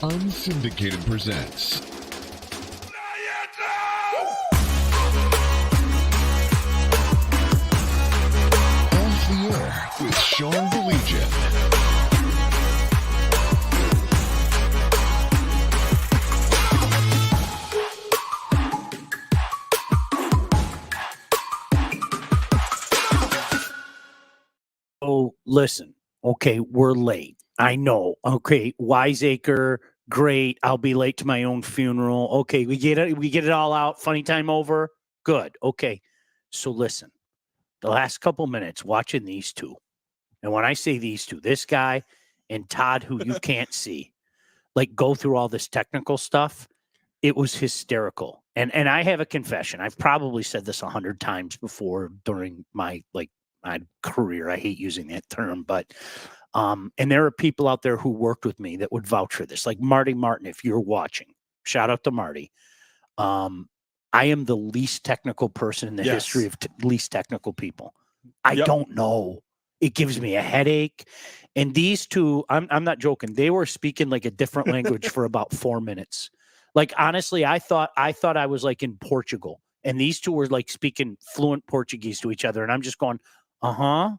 Unsyndicated presents Off the Air with Sean Baligian. Oh, listen. Okay, we're late. I know. Okay, Wiseacre, great. I'll be late to my own funeral. Okay, we get it. We get it all out. Funny time over. Good. Okay. So listen. The last couple minutes watching these two, and when I say these two, this guy and Todd, who you can't see, like go through all this technical stuff. It was hysterical. And I have a confession. I've probably said this 100 times before during my career. I hate using that term, but and there are people out there who worked with me that would vouch for this, like Marty Martin. If you're watching, shout out to Marty. I am the least technical person in the history of least technical people. I don't know. It gives me a headache. And these two, I'm not joking. They were speaking like a different language for about 4 minutes. Like, honestly, I thought I was like in Portugal, and these two were like speaking fluent Portuguese to each other. And I'm just going, I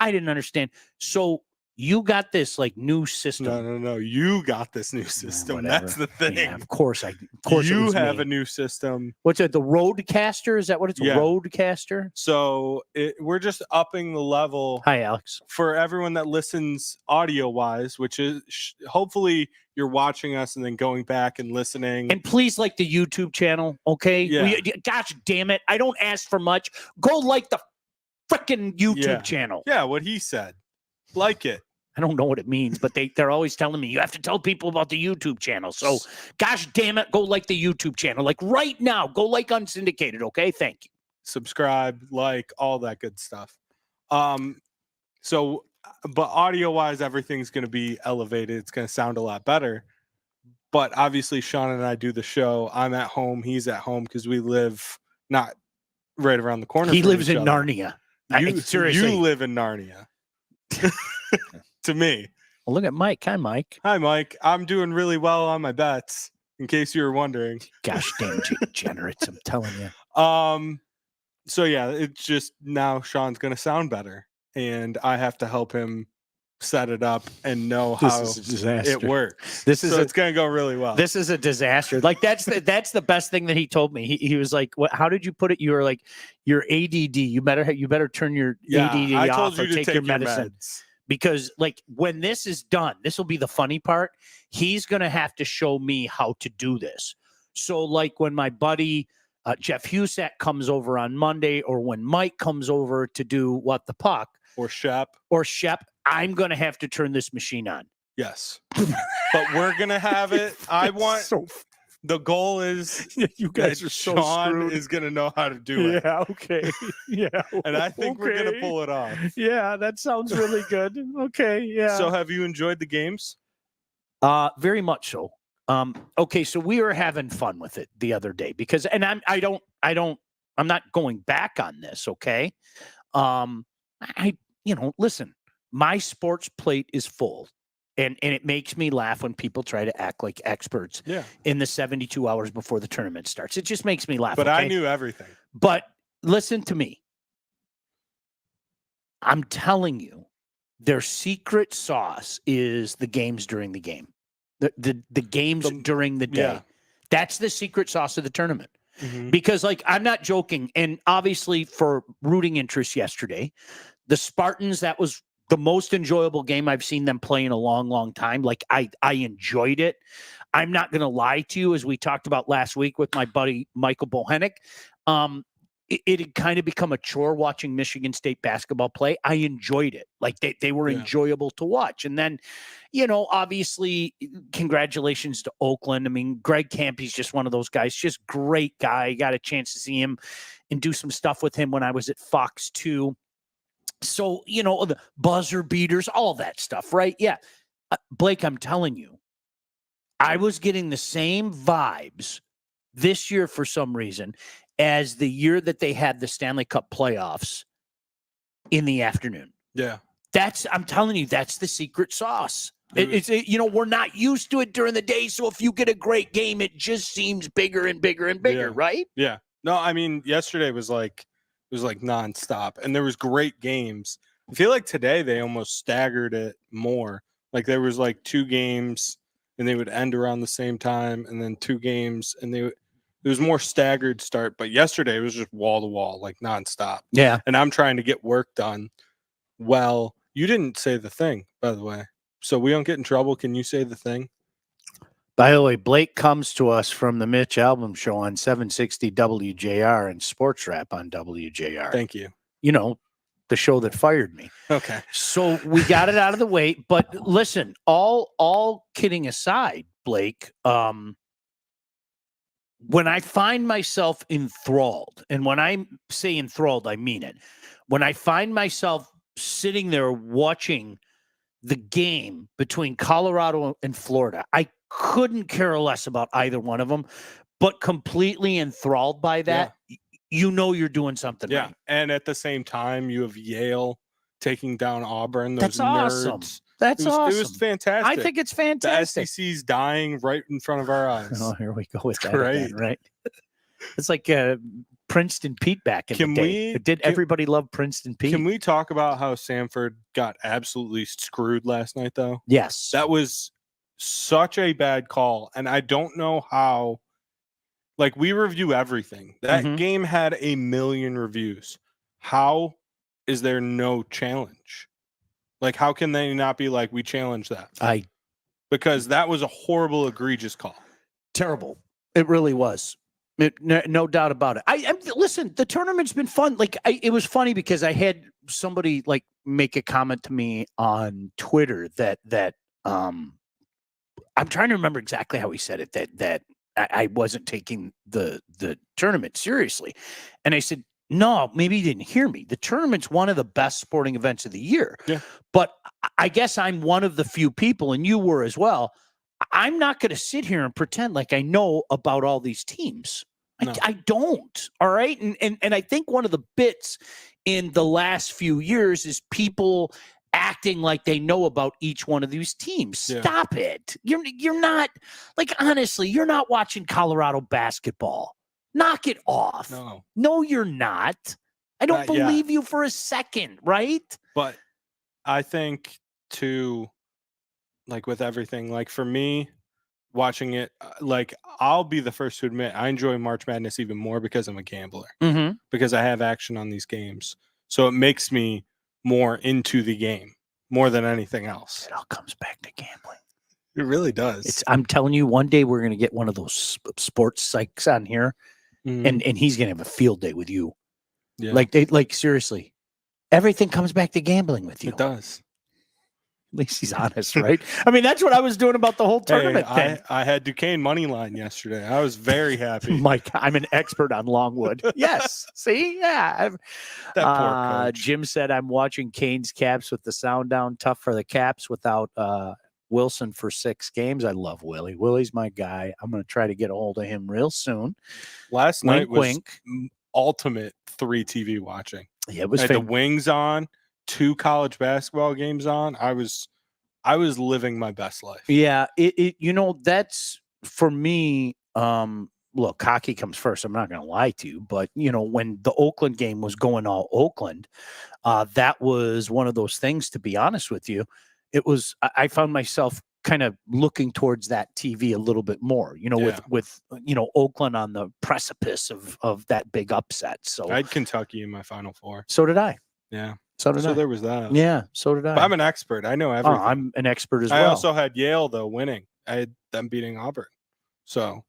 didn't understand. So you got this like new system. No. You got this new system. That's the thing. Yeah, of course, you have a new system. What's it? The Roadcaster? Is that what it's? Yeah. Roadcaster. So we're just upping the level. Hi, Alex. For everyone that listens audio wise, which is hopefully you're watching us and then going back and listening. And please like the YouTube channel, okay? Yeah. Gosh damn it! I don't ask for much. Go like the freaking YouTube channel. Yeah, what he said. Like it. I don't know what it means, but they're always telling me you have to tell people about the YouTube channel. So, gosh damn it, go like the YouTube channel. Like right now, go like Unsyndicated, okay? Thank you. Subscribe, like, all that good stuff. So, but audio-wise, everything's going to be elevated. It's going to sound a lot better. But obviously, Sean and I do the show. I'm at home. He's at home because we live not right around the corner. He lives in Narnia. You live in Narnia. To me. Well, look at Mike. Hi, Mike. Hi, Mike. I'm doing really well on my bets, in case you were wondering. Gosh damn degenerates, I'm telling you. So yeah, it's just now Sean's gonna sound better, and I have to help him set it up and know how it works. It's gonna go really well. This is a disaster. Like that's the best thing that he told me. He was like, "What? How did you put it? You were like, your ADD. You better turn your ADD I off told you or to take your medicine." Meds. Because like when this is done, this will be the funny part. He's gonna have to show me how to do this. So like when my buddy Jeff Husak comes over on Monday, or when Mike comes over to do What the Puck, or Shep, I'm gonna have to turn this machine on. Yes, but we're gonna have it. The goal is you guys are so Sean screwed. Is gonna know how to do it. Yeah, okay. Yeah. And I think we're gonna pull it off. Yeah, that sounds really good. Okay, yeah. So have you enjoyed the games? Very much so. Okay, so we were having fun with it the other day because I'm not going back on this, okay? Listen, my sports plate is full. And it makes me laugh when people try to act like experts in the 72 hours before the tournament starts. It just makes me laugh. But okay? I knew everything. But listen to me. I'm telling you, their secret sauce is the games during the game. The games during the day. Yeah. That's the secret sauce of the tournament. Mm-hmm. Because, like, I'm not joking. And obviously, for rooting interest yesterday, the Spartans, that was the most enjoyable game I've seen them play in a long, long time. Like I enjoyed it. I'm not going to lie to you, as we talked about last week with my buddy Michael Bohenick. It had kind of become a chore watching Michigan State basketball play. I enjoyed it. Like they were enjoyable to watch. And then, obviously, congratulations to Oakland. I mean, Greg Campy's just one of those guys, just great guy. Got a chance to see him and do some stuff with him when I was at Fox 2. So, the buzzer beaters, all that stuff, right? Yeah. Blake, I'm telling you, I was getting the same vibes this year for some reason as the year that they had the Stanley Cup playoffs in the afternoon. Yeah. I'm telling you, that's the secret sauce. We're not used to it during the day. So if you get a great game, it just seems bigger and bigger and bigger, right? Yeah. No, I mean, yesterday was like nonstop, and there was great games. I feel like today they almost staggered it more. Like there was like 2 games, and they would end around the same time, and then 2 games, and it was more staggered start. But yesterday it was just wall to wall, like nonstop. Yeah. And I'm trying to get work done. Well, you didn't say the thing, by the way, so we don't get in trouble. Can you say the thing? By the way, Blake comes to us from the Mitch Album Show on 760 WJR and Sports Rap on WJR. Thank you. You know, the show that fired me. Okay. So we got it out of the way. But listen, all kidding aside, Blake, when I find myself enthralled, and when I say enthralled, I mean it. When I find myself sitting there watching the game between Colorado and Florida, I couldn't care less about either one of them, but completely enthralled by that. You know you're doing something right. And at the same time, you have Yale taking down Auburn. Those That's awesome. nerds. That's awesome. It was fantastic. I think it's fantastic. The SEC's dying right in front of our eyes. Oh, here we go with that great. again, right? It's like Princeton Pete back in the day. Did everybody love Princeton Pete? Can we talk about how Samford got absolutely screwed last night, though? Yes. That was such a bad call, and I don't know how. Like, we review everything. That game had 1 million reviews. How is there no challenge? Like, how can they not be like, we challenge that? Because that was a horrible, egregious call. Terrible. It really was. No doubt about it. Listen, the tournament's been fun. Like, it was funny because I had somebody like make a comment to me on Twitter that I'm trying to remember exactly how he said it, that I wasn't taking the tournament seriously. And I said, no, maybe you didn't hear me. The tournament's one of the best sporting events of the year. Yeah. But I guess I'm one of the few people, and you were as well. I'm not going to sit here and pretend like I know about all these teams. No. I don't. All right. And I think one of the bits in the last few years is people acting like they know about each one of these teams. Yeah. Stop it. You're not, like, honestly, you're not watching Colorado basketball. Knock it off. No, you're not. I don't believe you for a second, right? But I think too, like with everything, like for me, watching it, like I'll be the first to admit I enjoy March Madness even more because I'm a gambler, because I have action on these games. So it makes me more into the game more than anything else. It all comes back to gambling. It really does. I'm telling you, one day we're going to get one of those sports psychs on here, and he's going to have a field day with you. Yeah. Like seriously, everything comes back to gambling with you. It does. At least he's honest, right? I mean, that's what I was doing about the whole tournament thing. I had Duquesne money line yesterday. I was very happy. Mike, I'm an expert on Longwood. Yes. See? Yeah. That poor coach. Jim said, I'm watching Canes Caps with the sound down. Tough for the Caps without Wilson for 6 games. I love Willie. Willie's my guy. I'm going to try to get a hold of him real soon. Last night was ultimate 3 TV watching. Yeah, it was the Wings on. 2 college basketball games on. I was living my best life. Yeah, that's for me. Look, hockey comes first. I'm not going to lie to you, but when the Oakland game was going all Oakland, that was one of those things. To be honest with you, it was. I found myself kind of looking towards that TV a little bit more. With Oakland on the precipice of that big upset. So I had Kentucky in my Final Four. So did I. Yeah. So there was that. Yeah, so did I. But I'm an expert. I know everything. I'm an expert as well. I also had Yale though winning. I had them beating Auburn. So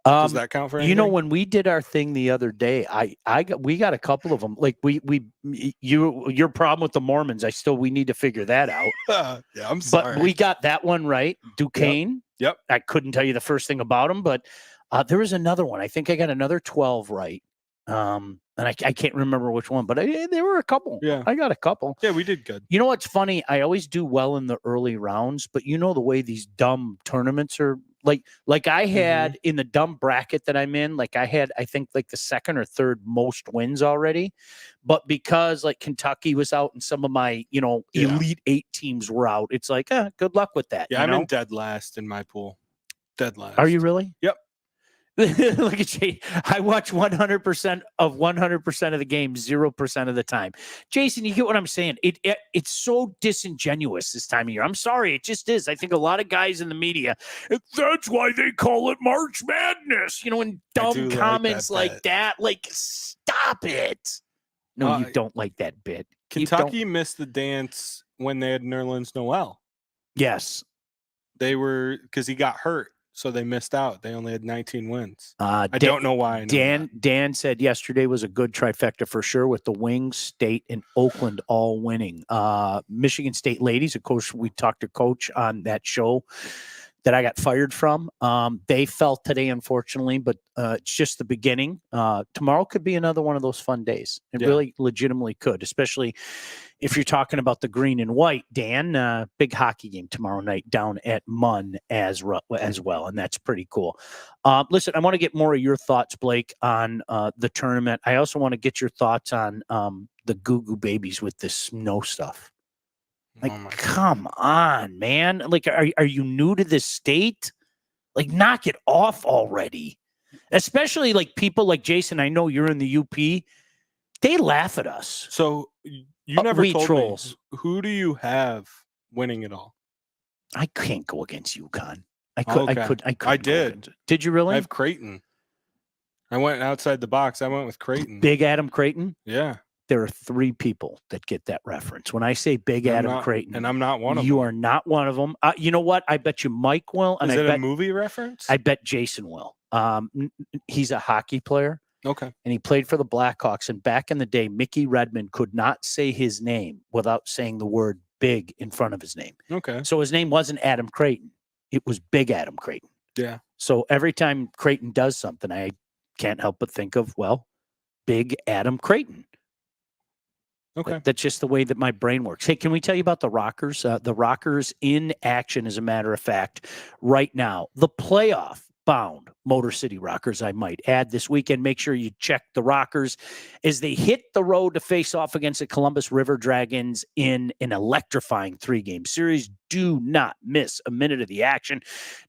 does that count for anything? When we did our thing the other day, we got a couple of them. Like your problem with the Mormons, we need to figure that out. Yeah, I'm sorry. But we got that one right. Duquesne. Yep. I couldn't tell you the first thing about them, but there was another one. I think I got another 12 right. And I can't remember which one, but there were a couple. Yeah. I got a couple. Yeah, we did good. You know what's funny? I always do well in the early rounds, but the way these dumb tournaments are Like I had in the dumb bracket that I'm in, like I had, I think like the second or third most wins already. But because like Kentucky was out and some of my, Elite Eight teams were out, it's like, good luck with that. Yeah, I'm in dead last in my pool. Dead last. Are you really? Yep. Look at you. I watch 100% of 100% of the game, 0% of the time. Jason, you get what I'm saying? It's so disingenuous this time of year. I'm sorry, it just is. I think a lot of guys in the media, that's why they call it March Madness, in dumb comments like that. Like, stop it. No, you don't like that bit. Kentucky missed the dance when they had Nerlens Noel. Yes. They were, because he got hurt. So they missed out. They only had 19 wins. I don't know why. Dan said yesterday was a good trifecta for sure, with the Wings, State, and Oakland all winning. Michigan State ladies, of course, we talked to Coach on that show that I got fired from. They fell today, unfortunately, but it's just the beginning. Tomorrow could be another one of those fun days. It really legitimately could, especially if you're talking about the green and white, Dan. Big hockey game tomorrow night down at Munn as well, and that's pretty cool. Listen, I want to get more of your thoughts, Blake, on the tournament. I also want to get your thoughts on the Goo Goo Babies with this snow stuff. Like, come on, man. Like, are you new to this state? Like, knock it off already. Especially like people like Jason, I know you're in the UP. They laugh at us. So you never told trolls. Me, who do you have winning it all? I can't go against UConn. I did. Did you really? I have Creighton. I went outside the box. I went with Creighton. Big Adam Creighton? Yeah. There are 3 people that get that reference. When I say Big Adam Creighton, and I'm not one of them. You are not one of them. You know what? I bet you Mike will. And Is it a movie reference? I bet Jason will. He's a hockey player. Okay. And he played for the Blackhawks. And back in the day, Mickey Redmond could not say his name without saying the word big in front of his name. Okay. So his name wasn't Adam Creighton. It was Big Adam Creighton. Yeah. So every time Creighton does something, I can't help but think of, Big Adam Creighton. Okay. That's just the way that my brain works. Hey, can we tell you about the Rockers? The Rockers in action, as a matter of fact, right now. The playoff-bound Motor City Rockers, I might add, this weekend. Make sure you check the Rockers as they hit the road to face off against the Columbus River Dragons in an electrifying 3-game series. Do not miss a minute of the action.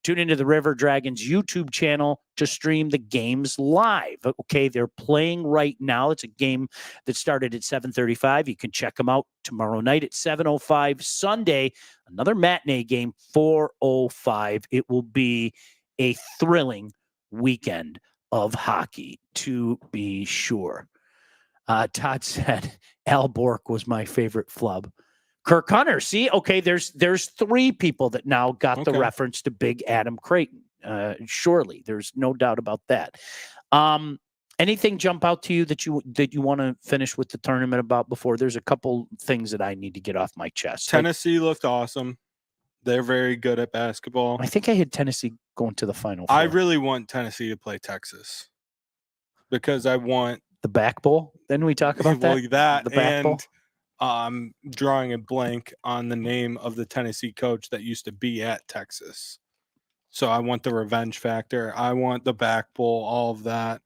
Tune into the River Dragons YouTube channel to stream the games live. Okay, they're playing right now. It's a game that started at 7:35. You can check them out tomorrow night at 7:05. Sunday, another matinee game, 4:05. It will be a thrilling weekend of hockey, to be sure. Todd said Al Bork was my favorite flub. Kirk Hunter. See, okay, there's 3 people that now got the reference to Big Adam Creighton. Surely, there's no doubt about that. Anything jump out to you that you want to finish with the tournament about before? There's a couple things that I need to get off my chest. Tennessee looked awesome. They're very good at basketball. I think I had Tennessee going to the Final Four. I really want Tennessee to play Texas because I want the back bowl. Then we talk about that. The back bowl. Drawing a blank on the name of the Tennessee coach that used to be at Texas. So I want the revenge factor. I want the back bowl, all of that.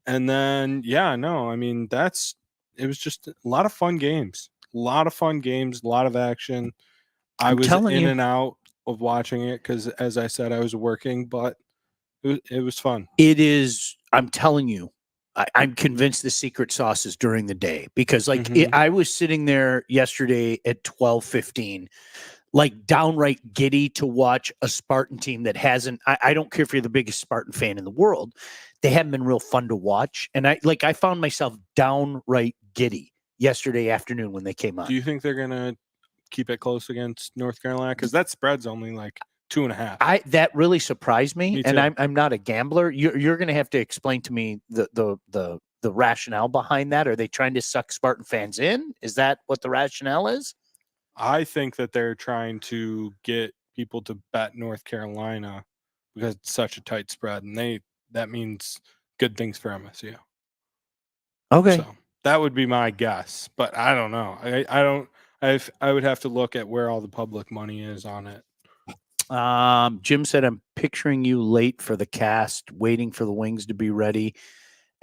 And then, it was just a lot of fun games. A lot of action. I was in and out of watching it because, as I said, I was working, but it was fun. It is. I'm telling you, I'm convinced the secret sauce is during the day because, I was sitting there yesterday at 12:15, like downright giddy to watch a Spartan team that hasn't. I don't care if you're the biggest Spartan fan in the world, they haven't been real fun to watch, and I found myself downright giddy yesterday afternoon when they came on. Do you think they're gonna keep it close against North Carolina? Because that spread's only like 2.5. That really surprised me and I'm not a gambler. You're going to have to explain to me the rationale behind that. Are they trying to suck Spartan fans in? Is that what the rationale is? I think that they're trying to get people to bet North Carolina because it's such a tight spread, and that means good things for MSU. Okay, so that would be my guess, but I don't know. I would have to look at where all the public money is on it. Jim said, I'm picturing you late for the cast, waiting for the wings to be ready.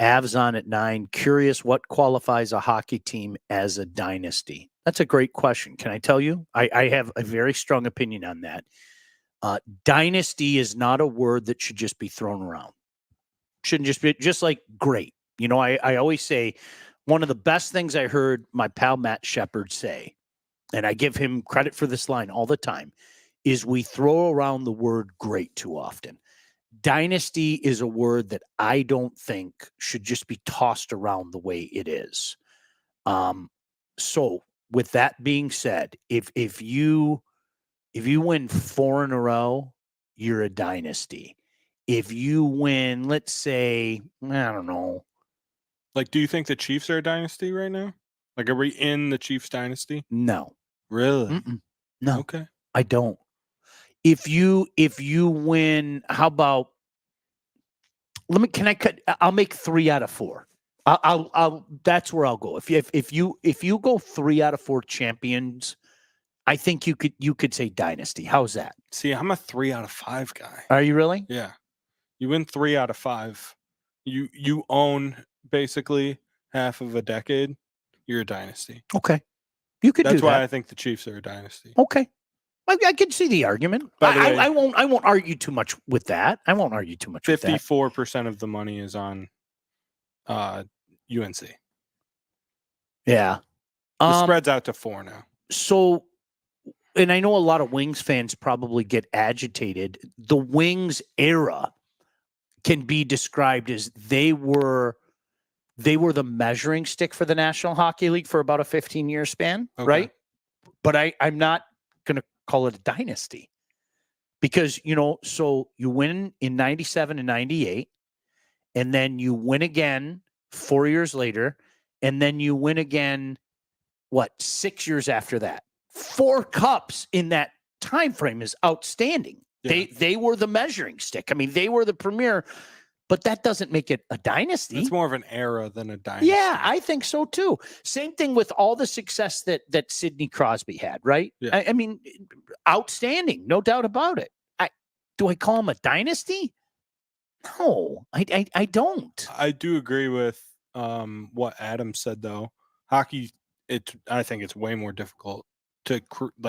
Avs on at 9. Curious what qualifies a hockey team as a dynasty? That's a great question. Can I tell you? I have a very strong opinion on that. Dynasty is not a word that should just be thrown around. Shouldn't just be just like great. You know, I always say one of the best things I heard my pal Matt Shepard say, and I give him credit for this line all the time, is we throw around the word great too often. Dynasty is a word that I don't think should just be tossed around the way it is. So with that being said, if you win 4 in a row, you're a dynasty. If you win, let's say, I don't know. Like, do you think the Chiefs are a dynasty right now? Like, are we in the Chiefs dynasty? No. Really? No. Okay. I don't. If you win, how about I'll make 3 out of 4. I'll that's where I'll go. If you go 3 out of 4 champions, I think you could say dynasty. How's that? See, I'm a 3 out of 5 guy. Are you really? Yeah. You win 3 out of 5. You own basically half of a decade. You're a dynasty. Okay. You could do that. That's why I think the Chiefs are a dynasty. Okay. I can see the argument. By the way, I won't argue too much with that. 54% of the money is on UNC. Yeah. The spread's out to 4 now. So, and I know a lot of Wings fans probably get agitated. The Wings era can be described as they were the measuring stick for the National Hockey League for about a 15-year span, right? But I'm not going to call it a dynasty because, so you win in 97 and 98, and then you win again 4 years later, and then you win again, 6 years after that. 4 cups in that time frame is outstanding. Yeah. They were the measuring stick. I mean, they were the premier, but that doesn't make it a dynasty. It's more of an era than a dynasty. Yeah, I think so too. Same thing with all the success that Sidney Crosby had, right? Yeah. I mean, outstanding, no doubt about it. Do I call him a dynasty? No, I don't. I do agree with what Adam said, though. Hockey, I think it's way more difficult to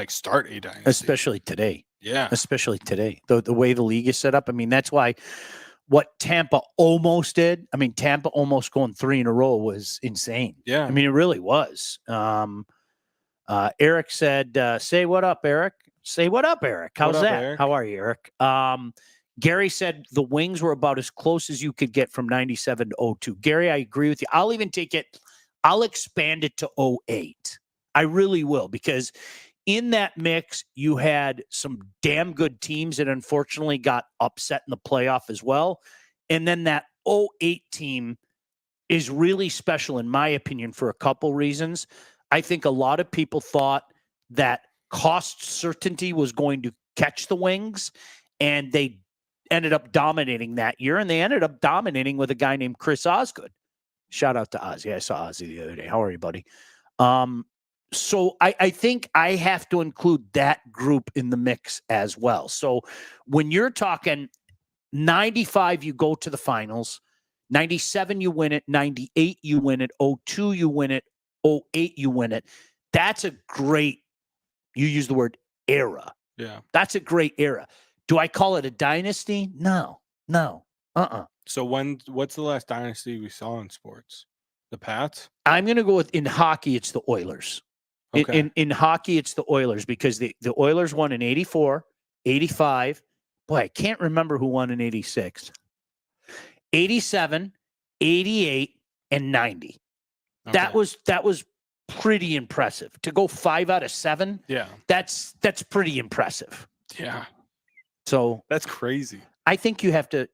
start a dynasty, especially today. Yeah, especially today. The way the league is set up. I mean, that's why what Tampa almost did. I mean, Tampa almost going 3 in a row was insane. Yeah, I mean, it really was. Eric said, "Say what up, Eric. Say what up, Eric. How's what up, that? Eric? How are you, Eric?" Gary said the Wings were about as close as you could get from 97 to 02. Gary, I agree with you. I'll even take it. I'll expand it to 08. I really will, because in that mix, you had some damn good teams that unfortunately got upset in the playoff as well. And then that 08 team is really special, in my opinion, for a couple reasons. I think a lot of people thought that cost certainty was going to catch the Wings, and they ended up dominating that year, and they ended up dominating with a guy named Chris Osgood. Shout out to Ozzy. I saw Ozzy the other day. How are you, buddy? So I think I have to include that group in the mix as well. So when you're talking 95, you go to the finals. 97, you win it. 98, you win it. 02, you win it. 08, you win it. That's a great, you use the word era. Yeah. That's a great era. Do I call it a dynasty? No. So what's the last dynasty we saw in sports? The Pats? I'm going to go with, in hockey, it's the Oilers. Okay. In hockey, it's the Oilers, because the Oilers won in 84, 85. Boy, I can't remember who won in 86. 87, 88, and 90. Okay. That was pretty impressive. To go 5 out of 7, yeah, that's pretty impressive. Yeah. So that's crazy. I think you have to,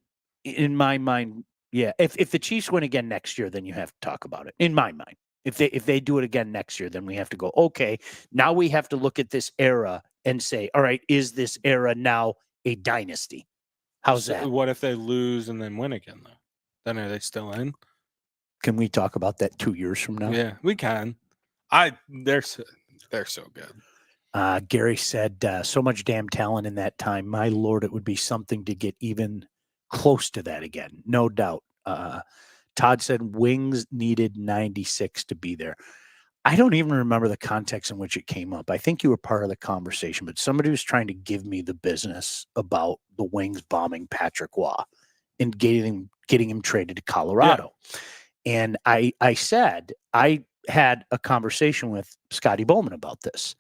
in my mind, yeah. If the Chiefs win again next year, then you have to talk about it. In my mind, if they do it again next year, then we have to go, okay, now we have to look at this era and say, all right, is this era now a dynasty? How's that? What if they lose and then win again, though? Then are they still in? Can we talk about that 2 years from now? Yeah, we can. They're so good. Gary said, so much damn talent in that time. My Lord, it would be something to get even close to that again. No doubt. Todd said Wings needed 96 to be there. I don't even remember the context in which it came up. I think you were part of the conversation, but somebody was trying to give me the business about the Wings bombing Patrick Waugh and getting him traded to Colorado. Yeah. And I said, I had a conversation with Scotty Bowman about this.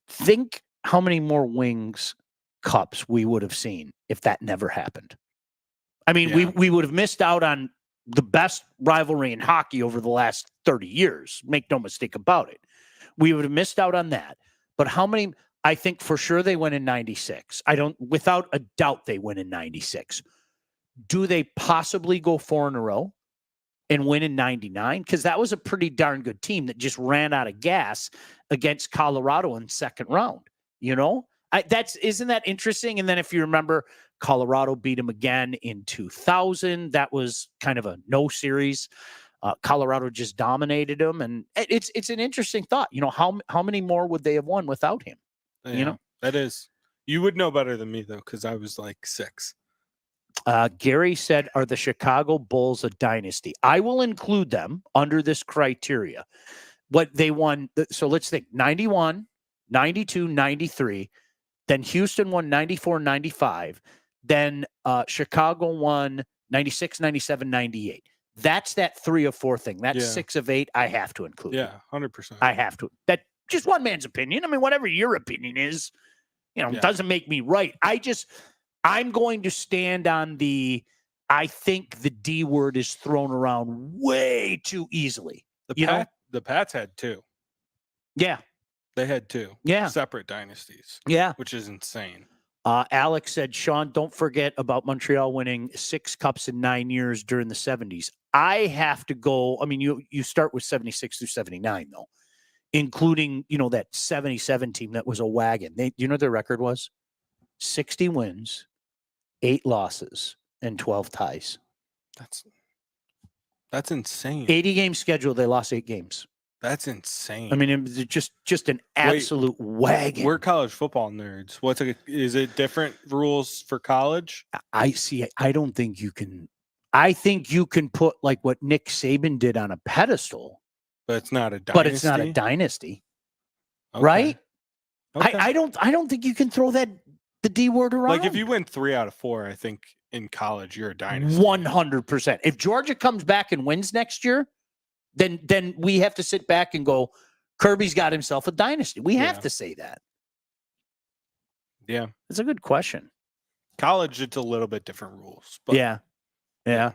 Think how many more Wings Cups we would have seen if that never happened. I mean, we would have missed out on the best rivalry in hockey over the last 30 years. Make no mistake about it. We would have missed out on that. But how many? I think for sure they win in 96. Without a doubt, they win in 96. Do they possibly go 4 in a row and win in 99? Because that was a pretty darn good team that just ran out of gas against Colorado in second round. You know, isn't that interesting? And then if you remember, Colorado beat them again in 2000. That was kind of a no series. Colorado just dominated them, and it's an interesting thought. You know, how many more would they have won without him? Yeah, you know, that is. You would know better than me though, because I was like 6. Gary said, "Are the Chicago Bulls a dynasty?" I will include them under this criteria. What they won. So let's think: 91, 92, 93. Then Houston won 94, 95. Then Chicago won 96, 97, 98. That's that 3 of 4 thing. That's 6 of 8. I have to include. Yeah, 100%. I have to. That just one man's opinion. I mean, whatever your opinion is, doesn't make me right. I'm going to stand on I think the D word is thrown around way too easily. The Pats had 2. Yeah. They had 2 separate dynasties. Yeah. Which is insane. Alex said, Sean, don't forget about Montreal winning 6 cups in 9 years during the 70s. I have to go. I mean, you start with 76 through 79, though, including, that 77 team that was a wagon. You know what their record was? 60 wins, 8 losses, and 12 ties. That's insane. 80-game schedule. They lost 8 games. That's insane. I mean, it was just an absolute wagon. We're college football nerds. Is it different rules for college? I see. I don't think you can. I think you can put like what Nick Saban did on a pedestal, but it's not a dynasty. Okay. Right? Okay. I don't think you can throw the D word around. Like if you win 3 out of 4, I think in college you're a dynasty. 100%. If Georgia comes back and wins next year, then we have to sit back and go, Kirby's got himself a dynasty. We have to say that. Yeah. It's a good question. College, it's a little bit different rules. But Yeah.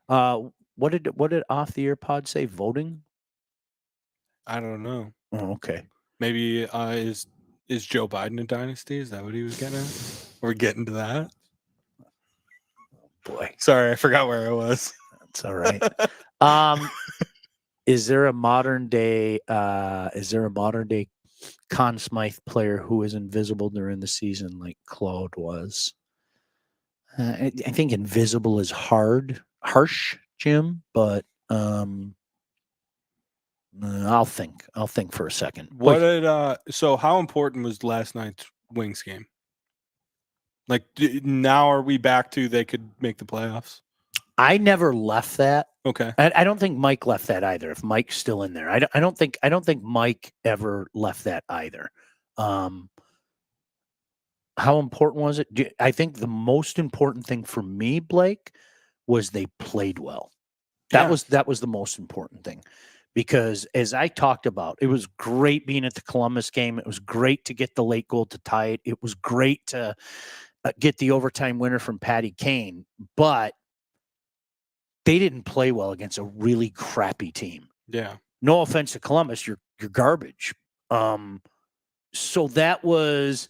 What did off the ear pod say? Voting? I don't know. Oh, okay. Maybe is Joe Biden a dynasty? Is that what he was getting at? We're getting to that. Oh, boy. Sorry, I forgot where I was. That's all right. Is there a modern day Conn Smythe player who is invisible during the season like Claude was? I think invisible is harsh, Jim, but I'll think for a second. So how important was last night's Wings game? Like now are we back to they could make the playoffs? I never left that. Okay. I don't think Mike left that either. If Mike's still in there, I don't think Mike ever left that either. How important was it? I think the most important thing for me, Blake, was they played well. That was the most important thing, because as I talked about, it was great being at the Columbus game. It was great to get the late goal to tie it. It was great to get the overtime winner from Patty Kane, but they didn't play well against a really crappy team. Yeah. No offense to Columbus, you're garbage. So that was,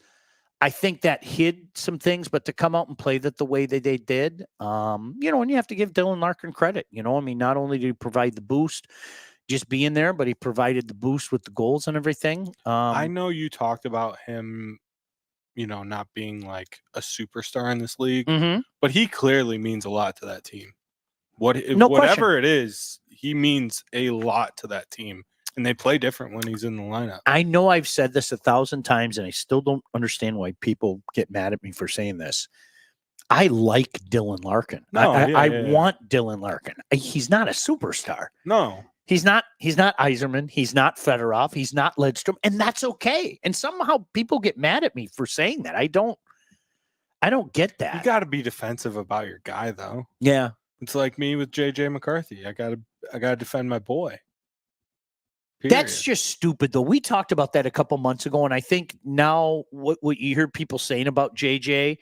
I think that hid some things, but to come out and play that the way that they did, and you have to give Dylan Larkin credit. I mean, not only did he provide the boost, just being there, but he provided the boost with the goals and everything. I know you talked about him, not being like a superstar in this league, but he clearly means a lot to that team. Whatever it is, he means a lot to that team. And they play different when he's in the lineup. I know I've said this 1,000 times, and I still don't understand why people get mad at me for saying this. I like Dylan Larkin. I want Dylan Larkin. He's not a superstar. No. He's not Yzerman. He's not Fedorov. He's not Lidstrom, and that's okay. And somehow people get mad at me for saying that. I don't get that. You got to be defensive about your guy, though. Yeah, it's like me with JJ McCarthy. I gotta defend my boy. Period. That's just stupid, though. We talked about that a couple months ago, and I think now what you hear people saying about JJ,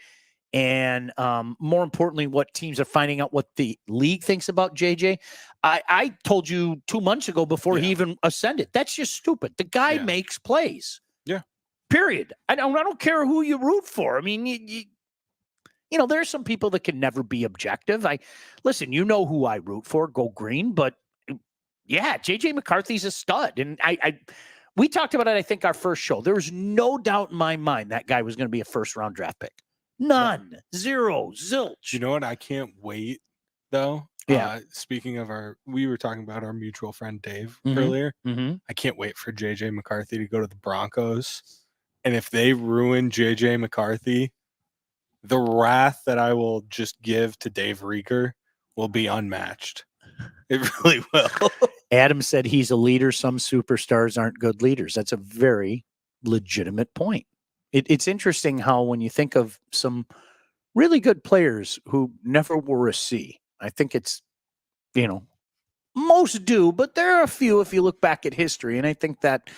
and more importantly, what teams are finding out what the league thinks about JJ. I told you 2 months ago before he even ascended. That's just stupid. The guy makes plays. Yeah. Period. I don't care who you root for. I mean, you know, there's some people that can never be objective. Listen, you know who I root for. Go Green, but yeah, JJ McCarthy's a stud, and we talked about it. I think our first show. There was no doubt in my mind that guy was going to be a first-round draft pick. None, zero, zilch. You know what? I can't wait though. Yeah. Speaking of we were talking about our mutual friend Dave earlier. Mm-hmm. I can't wait for JJ McCarthy to go to the Broncos, and if they ruin JJ McCarthy, the wrath that I will just give to Dave Reeker will be unmatched. It really will. Adam said he's a leader. Some superstars aren't good leaders. That's a very legitimate point. It's interesting how when you think of some really good players who never were a C, I think it's, you know, most do, but there are a few if you look back at history, and I think that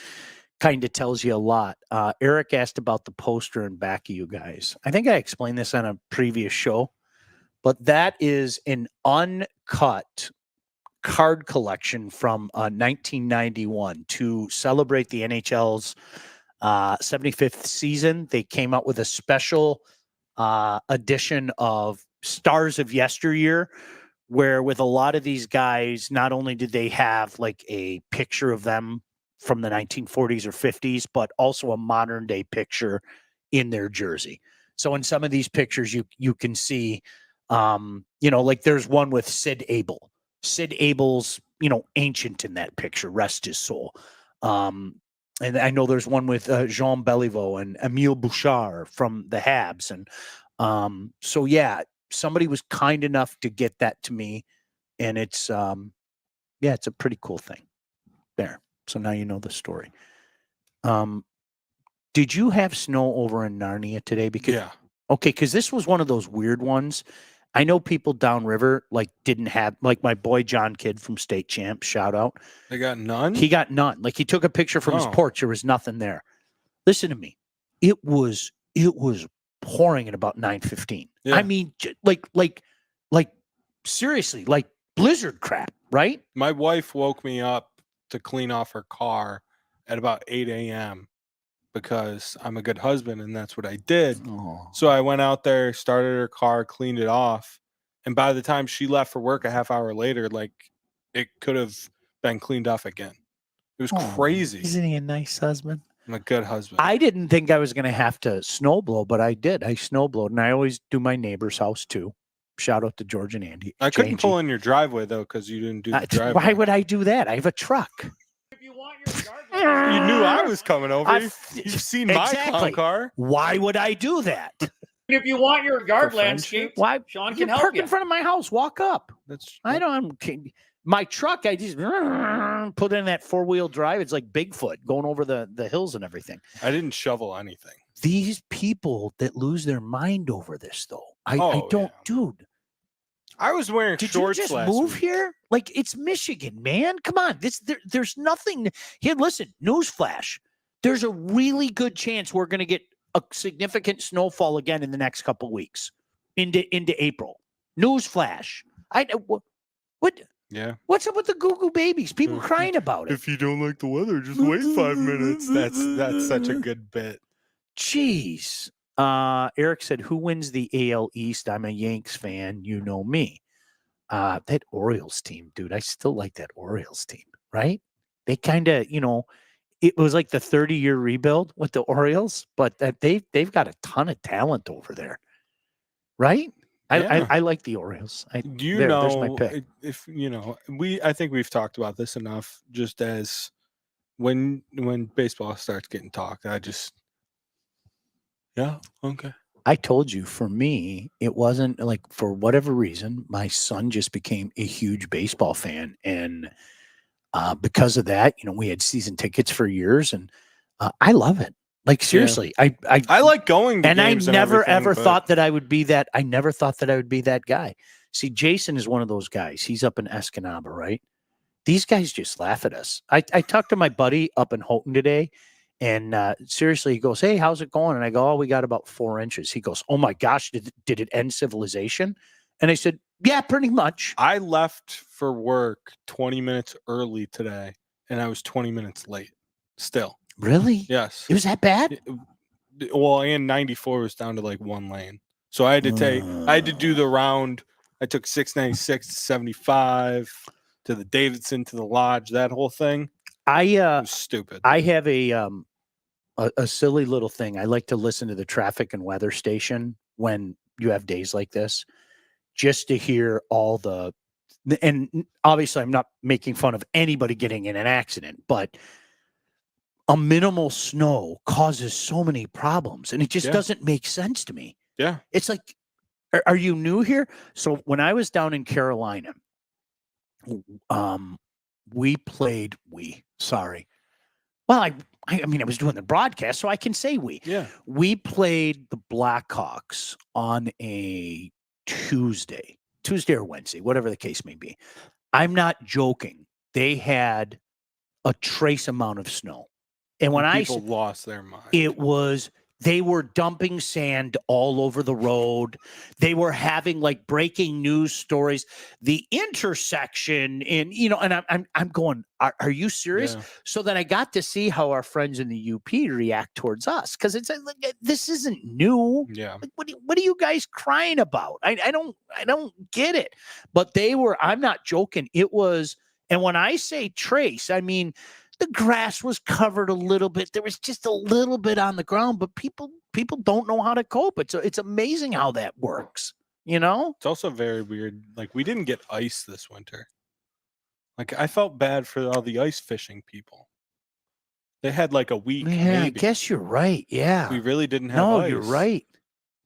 kind of tells you a lot. Eric asked about the poster in back of you guys. I think I explained this on a previous show, but that is an uncut card collection from 1991 to celebrate the NHL's 75th season. They came out with a special edition of Stars of Yesteryear, where with a lot of these guys, not only did they have like a picture of them from the 1940s or 50s, but also a modern day picture in their jersey. So in some of these pictures, you can see, you know, like there's one with Sid Abel. Sid Abel's, you know, ancient in that picture, rest his soul. And I know there's one with Jean Beliveau and Emile Bouchard from the Habs. And so, yeah, somebody was kind enough to get that to me. And it's, it's a pretty cool thing there. So now you know the story. Did you have snow over in Narnia today? Okay, because this was one of those weird ones. I know people downriver like didn't have, like my boy John Kidd from State Champs, shout out. They got none? He got none. Like he took a picture from his porch. There was nothing there. Listen to me. It was pouring at about 9:15. Yeah. I mean, like seriously, like blizzard crap, right? My wife woke me up to clean off her car at about 8 a.m. because I'm a good husband and that's what I did. Oh. So I went out there, started her car, cleaned it off. And by the time she left for work a half hour later, like it could have been cleaned off again. It was crazy. Isn't he a nice husband? I'm a good husband. I didn't think I was going to have to snowblow, but I did. I snowblowed, and I always do my neighbor's house too. Shout out to George and Andy. I couldn't pull in your driveway though because you didn't do the driveway. Why would I do that? I have a truck. If you want your you knew I was coming over. You've seen my car. Why would I do that? If you want your yard landscape, why? Sean can help park you. in front of my house. Walk up. My truck, I just put in that 4-wheel drive. It's like Bigfoot going over the hills and everything. I didn't shovel anything. These people that lose their mind over this, though, I don't, dude. I was wearing shorts last week. Did you last just move week. here? Like, it's Michigan, man. Come on. There's nothing. Here, listen, newsflash. There's a really good chance we're going to get a significant snowfall again in the next couple weeks into April. Newsflash. What? Yeah. What's up with the Goo Goo babies? People crying about it. If you don't like the weather, just wait 5 minutes. That's such a good bit. Jeez. Eric said, who wins the AL East? I'm a Yanks fan. You know me. That Orioles team, dude. I still like that Orioles team, right? They kind of, it was like the 30-year rebuild with the Orioles, but they've got a ton of talent over there, right? Yeah. I like the Orioles. There's my pick. I think we've talked about this enough, just as when baseball starts getting talked, yeah, okay. I told you, for me, it wasn't like, for whatever reason, my son just became a huge baseball fan. And because of that, we had season tickets for years, and I love it. Like, seriously, I like going to and I games never and ever everything, thought that I would be that. I never thought that I would be that guy. See, Jason is one of those guys. He's up in Escanaba, right? These guys just laugh at us. I talked to my buddy up in Houghton today, and seriously, he goes, "Hey, how's it going?" And I go, "Oh, we got about 4 inches." He goes, "Oh my gosh, did it end civilization?" And I said, "Yeah, pretty much." I left for work 20 minutes early today, and I was 20 minutes late. Still, Really? yes. It was that bad? Well, and 94 was down to like one lane, so I had to do the round. I took 696 to 75 to the Davidson to the Lodge. That whole thing. It was stupid. I have a silly little thing. I like to listen to the traffic and weather station when you have days like this, just to hear all the. And obviously, I'm not making fun of anybody getting in an accident, but a minimal snow causes so many problems, and it just doesn't make sense to me. Yeah. It's like, are you new here? So when I was down in Carolina, sorry. Well, I mean, I was doing the broadcast, so I can say we. Yeah. We played the Blackhawks on a Tuesday or Wednesday, whatever the case may be. I'm not joking. They had a trace amount of snow. And when people lost their mind, they were dumping sand all over the road. They were having like breaking news stories, the intersection, and and I'm going, are you serious? Yeah. So then I got to see how our friends in the UP react towards us, because it's like, this isn't new. Yeah. Like, what are you guys crying about? I don't get it. But I'm not joking. It was, and when I say trace, I mean, the grass was covered a little bit. There was just a little bit on the ground, but people don't know how to cope. It's amazing how that works. It's also very weird. Like, we didn't get ice this winter. Like, I felt bad for all the ice fishing people. They had like a week. Yeah, maybe. I guess you're right. Yeah, we really didn't have ice. No, you're right.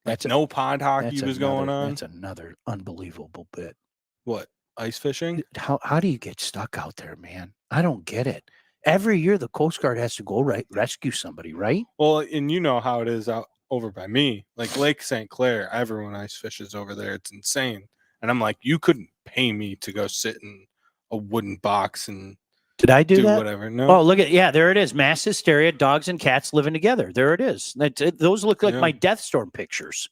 That's no pond hockey was going on. That's another unbelievable bit. What, ice fishing? How do you get stuck out there, man? I don't get it. Every year the Coast Guard has to go rescue somebody, right? Well, and you know how it is out over by me, like Lake St. Clair. Everyone ice fishes over there. It's insane. And I'm like, you couldn't pay me to go sit in a wooden box and did I do that? Whatever. No. Oh, look at there it is. Mass hysteria, dogs and cats living together. There it is. Those look like my Death Storm pictures.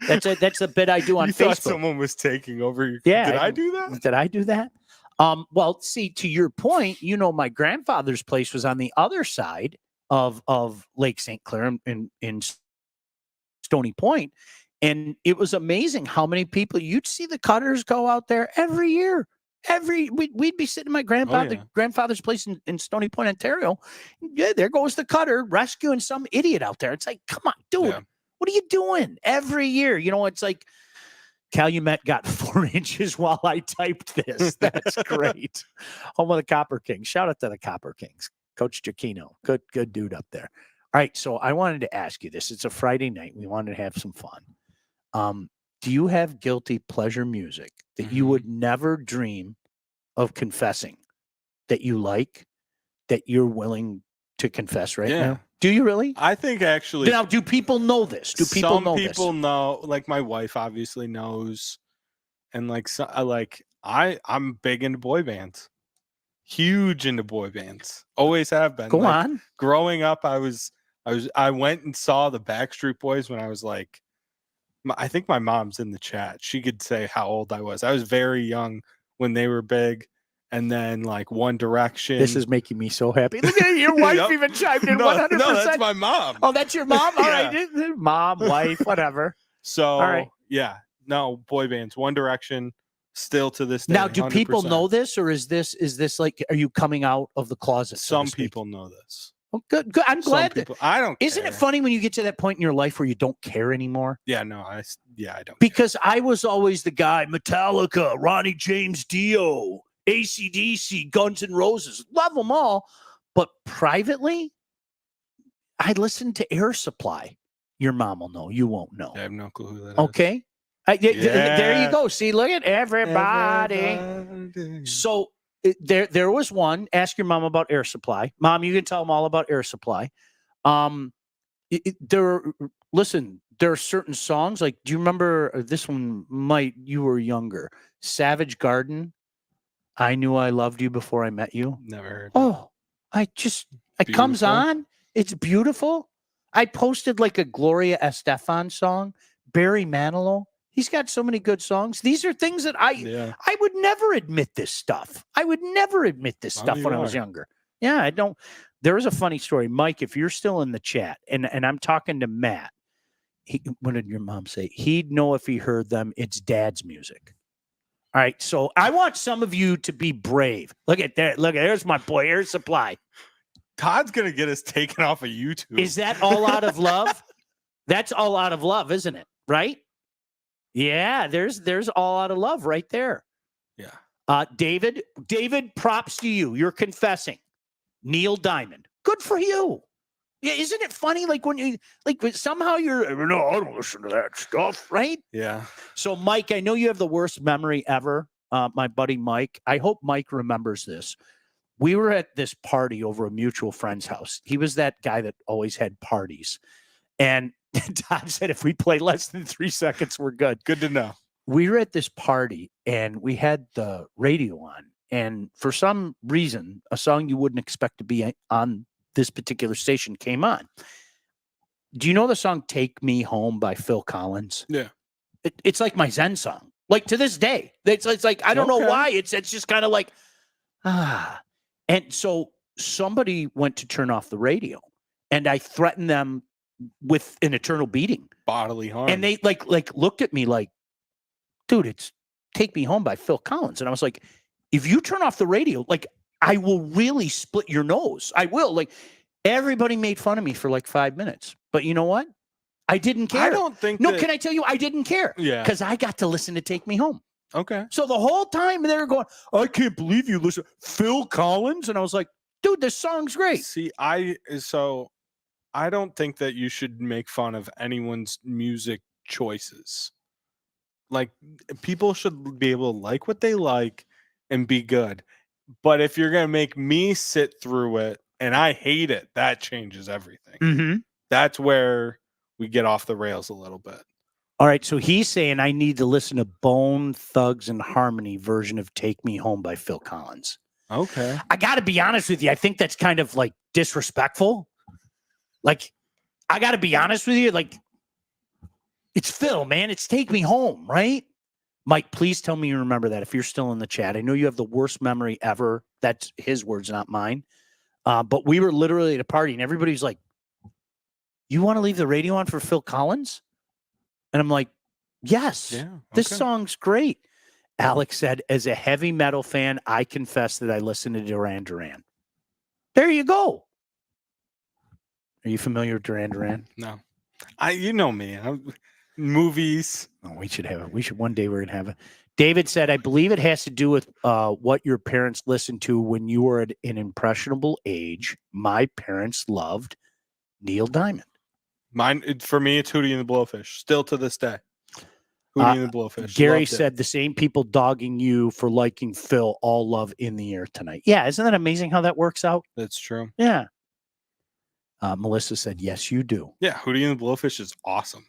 That's the bit I do on Facebook. Thought someone was taking over your. Yeah, Did I do that? Did I do that? Well, see, to your point, my grandfather's place was on the other side of Lake St. Clair in Stony Point. And it was amazing how many people you'd see the cutters go out there every year. We'd be sitting at my grandfather's place in Stony Point, Ontario. Yeah, there goes the cutter rescuing some idiot out there. It's like, come on, dude, what are you doing every year? It's like, Calumet got 4 inches while I typed this. That's great. Home of the Copper Kings. Shout out to the Copper Kings. Coach Giacchino. Good dude up there. All right. So I wanted to ask you this. It's a Friday night. We wanted to have some fun. Do you have guilty pleasure music that you would never dream of confessing, that you like, that you're willing to confess right now? Do you really? I think actually. Now, do people know this? Do people know this? Some people know. Like, my wife obviously knows, and I'm big into boy bands, huge into boy bands. Always have been. Go on. Growing up, I went and saw the Backstreet Boys when I was like, I think my mom's in the chat. She could say how old I was. I was very young when they were big. And then like One Direction. This is making me so happy. Look at your wife even chimed in 100%. No, that's my mom. Oh, that's your mom? All right. Mom, wife, whatever. So, all right. Yeah. No, boy bands. One Direction, still to this day. Now, do 100%. people know this, or is this like, are you coming out of the closet? Some people know this. Oh, good. I'm glad. I don't care. Isn't it funny when you get to that point in your life where you don't care anymore? Yeah, no, I don't. Because I was always the guy, Metallica, Ronnie James Dio, AC/DC, Guns N' Roses, love them all. But privately, I listen to Air Supply. Your mom will know. You won't know. I have no clue who that is. Okay. There you Yeah. go. See, look at everybody. Everybody. So there was one. Ask your mom about Air Supply. Mom, you can tell them all about Air Supply. Listen, there are certain songs. Like, do you remember this one? You were younger. Savage Garden. I knew I loved you before I met you. Never heard. Oh, it comes Beautiful. on. It's beautiful. I posted like a Gloria Estefan song. Barry Manilow. He's got so many good songs. These are things that I would never admit this stuff. I would never admit this stuff when I was younger. Yeah, I don't. There is a funny story. Mike, if you're still in the chat, and I'm talking to Matt, what did your mom say? He'd know if he heard them. It's Dad's music. All right, so I want some of you to be brave. Look at that. Look, there's my boy, Air Supply. Todd's going to get us taken off of YouTube. Is that all out of love? That's all out of love, isn't it? Right? Yeah, there's all out of love right there. Yeah. David, props to you. You're confessing. Neil Diamond. Good for you. Yeah, isn't it funny? Like when you somehow you're no, I don't listen to that stuff, right? Yeah. So Mike, I know you have the worst memory ever. My buddy Mike. I hope Mike remembers this. We were at this party over a mutual friend's house. He was that guy that always had parties. And Todd said if we play less than 3 seconds, we're good. Good to know. We were at this party and we had the radio on. And for some reason, a song you wouldn't expect to be on this particular station came on. Do you know the song Take Me Home by Phil Collins? Yeah. It's like my Zen song. Like to this day. It's like, I don't know why. It's just kind of like, And so somebody went to turn off the radio and I threatened them with an eternal beating. Bodily harm. And they like looked at me like, dude, it's Take Me Home by Phil Collins. And I was like, if you turn off the radio, like I will really split your nose. I will. Like everybody made fun of me for like 5 minutes. But you know what? I didn't care. I don't think can I tell you I didn't care? Yeah. Because I got to listen to Take Me Home. Okay. So the whole time they were going, I can't believe you listen Phil Collins. And I was like, dude, this song's great. See, I don't think that you should make fun of anyone's music choices. Like people should be able to like what they like and be good. But if you're going to make me sit through it and I hate it, that changes everything. Mm-hmm. That's where we get off the rails a little bit. All right. So he's saying I need to listen to Bone Thugs and Harmony version of Take Me Home by Phil Collins. Okay. I got to be honest with you. I think that's kind of like disrespectful. Like, I got to be honest with you. Like, it's Phil, man. It's Take Me Home, right? Mike, please tell me you remember that if you're still in the chat. I know you have the worst memory ever. That's his words, not mine. But we were literally at a party and everybody's like, you want to leave the radio on for Phil Collins? And I'm like, yes, this song's great. Alex said, as a heavy metal fan, I confess that I listen to Duran Duran. There you go. Are you familiar with Duran Duran? No. You know me. Movies. Oh, we should have it. One day we're going to have it. David said, I believe it has to do with what your parents listened to when you were at an impressionable age. My parents loved Neil Diamond. For me, it's Hootie and the Blowfish. Still to this day. Hootie and the Blowfish. Gary said the same people dogging you for liking Phil all love In the Air Tonight. Yeah, isn't that amazing how that works out? That's true. Yeah. Melissa said, yes, you do. Yeah, Hootie and the Blowfish is awesome.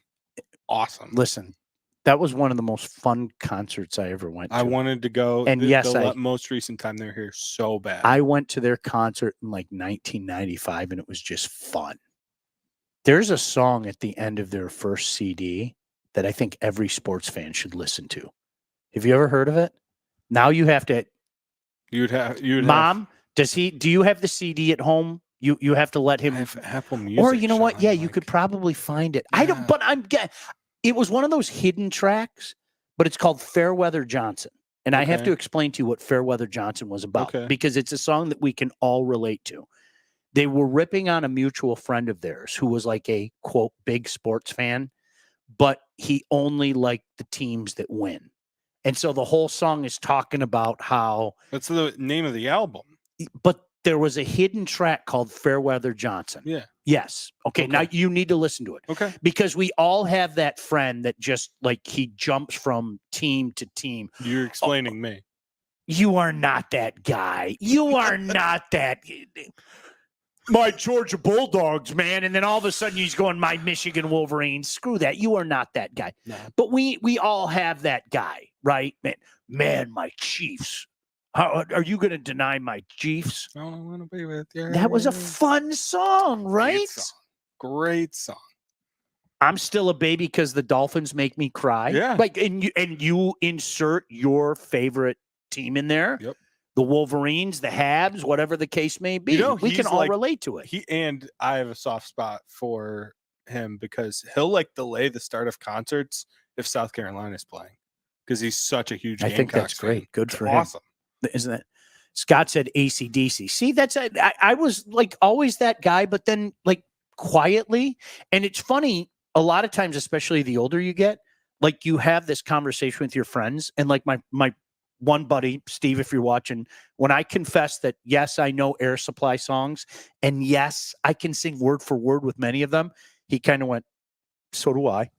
Awesome. Listen, that was one of the most fun concerts I ever went to. I wanted to go. And most recent time they're here so bad. I went to their concert in like 1995 and it was just fun. There's a song at the end of their first CD that I think every sports fan should listen to. Have you ever heard of it? Now you have to. Mom, do you have the CD at home? You have to let him. I have Apple Music. Or you know what? Yeah, you could probably find it. Yeah. I don't, but it was one of those hidden tracks, but it's called Fairweather Johnson. And I have to explain to you what Fairweather Johnson was about because it's a song that we can all relate to. They were ripping on a mutual friend of theirs who was like a, quote, big sports fan, but he only liked the teams that win. And so the whole song is talking about how... That's the name of the album. But there was a hidden track called Fairweather Johnson. Yeah. Yes. Okay. Now you need to listen to it. Okay. Because we all have that friend that just like he jumps from team to team. You're explaining me. You are not that guy. You are not that. My Georgia Bulldogs, man. And then all of a sudden he's going, my Michigan Wolverines. Screw that. You are not that guy. No. But we all have that guy, right? Man, my Chiefs. How, are you going to deny my Chiefs? I don't want to be with you. That was a fun song, right? Great song. Great song. I'm still a baby because the Dolphins make me cry. Yeah. Like, and you insert your favorite team in there. Yep. The Wolverines, the Habs, whatever the case may be. You know, we can all relate to it. And I have a soft spot for him because he'll like delay the start of concerts if South Carolina is playing because he's such a huge. I think that's great. Fan. Good it's for awesome. him. Isn't it? Scott said AC/DC. See, that's I was like always that guy, but then like quietly. And it's funny, a lot of times, especially the older you get, like you have this conversation with your friends, and like my one buddy, Steve, if you're watching, when I confess that, yes, I know Air Supply songs, and yes, I can sing word for word with many of them, he kind of went, so do I.